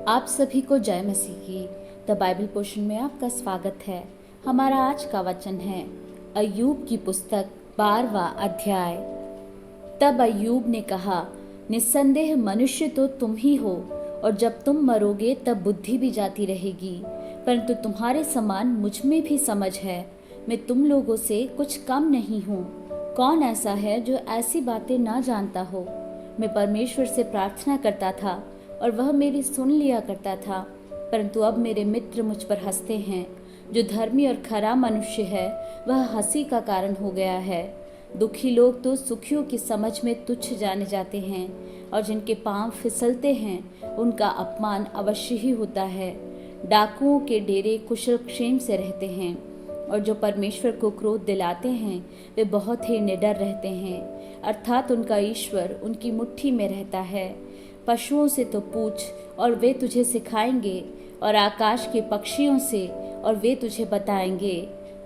आप सभी को जय मसीह की द बाइबल पोर्शन में आपका स्वागत है। हमारा आज का वचन है अय्यूब की पुस्तक 12वां अध्याय। तब अय्यूब ने कहा, निस्संदेह मनुष्य तो तुम ही हो, और जब तुम मरोगे तब बुद्धि भी जाती रहेगी, परंतु तुम्हारे समान मुझ में भी समझ है। मैं तुम लोगों से कुछ कम नहीं हूँ। कौन ऐसा है जो ऐसी बातें ना जानता हो? मैं परमेश्वर से प्रार्थना करता था और वह मेरी सुन लिया करता था, परंतु अब मेरे मित्र मुझ पर हंसते हैं। जो धर्मी और खरा मनुष्य है वह हंसी का कारण हो गया है। दुखी लोग तो सुखियों की समझ में तुच्छ जाने जाते हैं, और जिनके पांव फिसलते हैं उनका अपमान अवश्य ही होता है। डाकुओं के डेरे कुशल क्षेम से रहते हैं, और जो परमेश्वर को क्रोध दिलाते हैं वे बहुत ही निडर रहते हैं, अर्थात उनका ईश्वर उनकी मुट्ठी में रहता है। पशुओं से तो पूछ और वे तुझे सिखाएंगे, और आकाश के पक्षियों से और वे तुझे बताएंगे।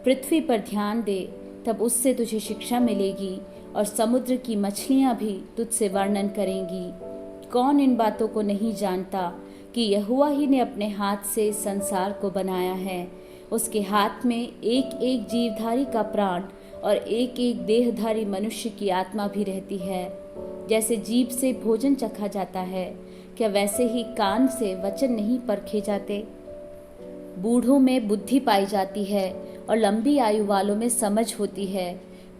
पृथ्वी पर ध्यान दे, तब उससे तुझे शिक्षा मिलेगी, और समुद्र की मछलियां भी तुझसे वर्णन करेंगी। कौन इन बातों को नहीं जानता कि यहोवा ही ने अपने हाथ से संसार को बनाया है। उसके हाथ में एक एक जीवधारी का प्राण और एक एक देहधारी मनुष्य की आत्मा भी रहती है। जैसे जीभ से भोजन चखा जाता है, क्या वैसे ही कान से वचन नहीं परखे जाते? बूढ़ों में बुद्धि पाई जाती है और लंबी आयु वालों में समझ होती है।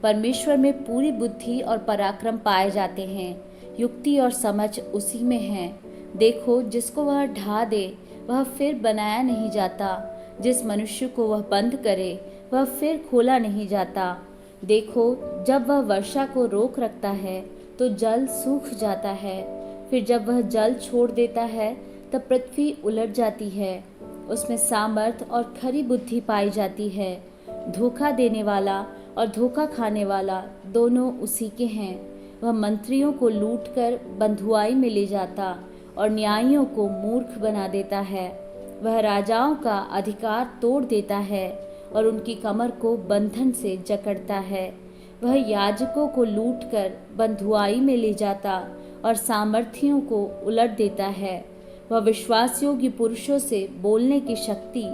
परमेश्वर में पूरी बुद्धि और पराक्रम पाए जाते हैं। युक्ति और समझ उसी में है। देखो, जिसको वह ढा दे वह फिर बनाया नहीं जाता, जिस मनुष्य को वह बंद करे वह फिर खोला नहीं जाता। देखो, जब वह वर्षा को रोक रखता है तो जल सूख जाता है, फिर जब वह जल छोड़ देता है तब पृथ्वी उलट जाती है। उसमें सामर्थ और खरी बुद्धि पाई जाती है। धोखा देने वाला और धोखा खाने वाला दोनों उसी के हैं। वह मंत्रियों को लूटकर बंधुआई में ले जाता और न्यायियों को मूर्ख बना देता है। वह राजाओं का अधिकार तोड़ देता है और उनकी कमर को बंधन से जकड़ता है। वह याजकों को लूटकर बंधुआई में ले जाता और सामर्थियों को उलट देता है। वह विश्वासयोग्य पुरुषों से बोलने की शक्ति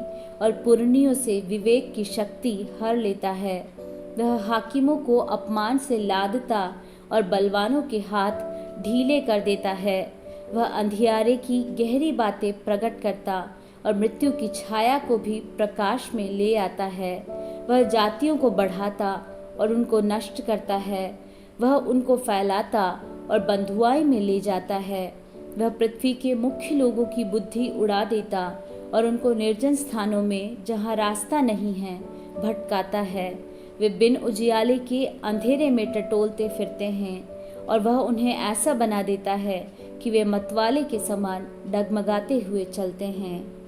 और पुरनियों से विवेक की शक्ति हर लेता है। वह हाकिमों को अपमान से लादता और बलवानों के हाथ ढीले कर देता है। वह अंधियारे की गहरी बातें प्रकट करता और मृत्यु की छाया को भी प्रकाश में ले आता है। वह जातियों को बढ़ाता और उनको नष्ट करता है। वह उनको फैलाता और बंधुआई में ले जाता है। वह पृथ्वी के मुख्य लोगों की बुद्धि उड़ा देता और उनको निर्जन स्थानों में, जहाँ रास्ता नहीं है, भटकाता है। वे बिन उजियाले के अंधेरे में टटोलते फिरते हैं, और वह उन्हें ऐसा बना देता है कि वे मतवाले के समान डगमगाते हुए चलते हैं।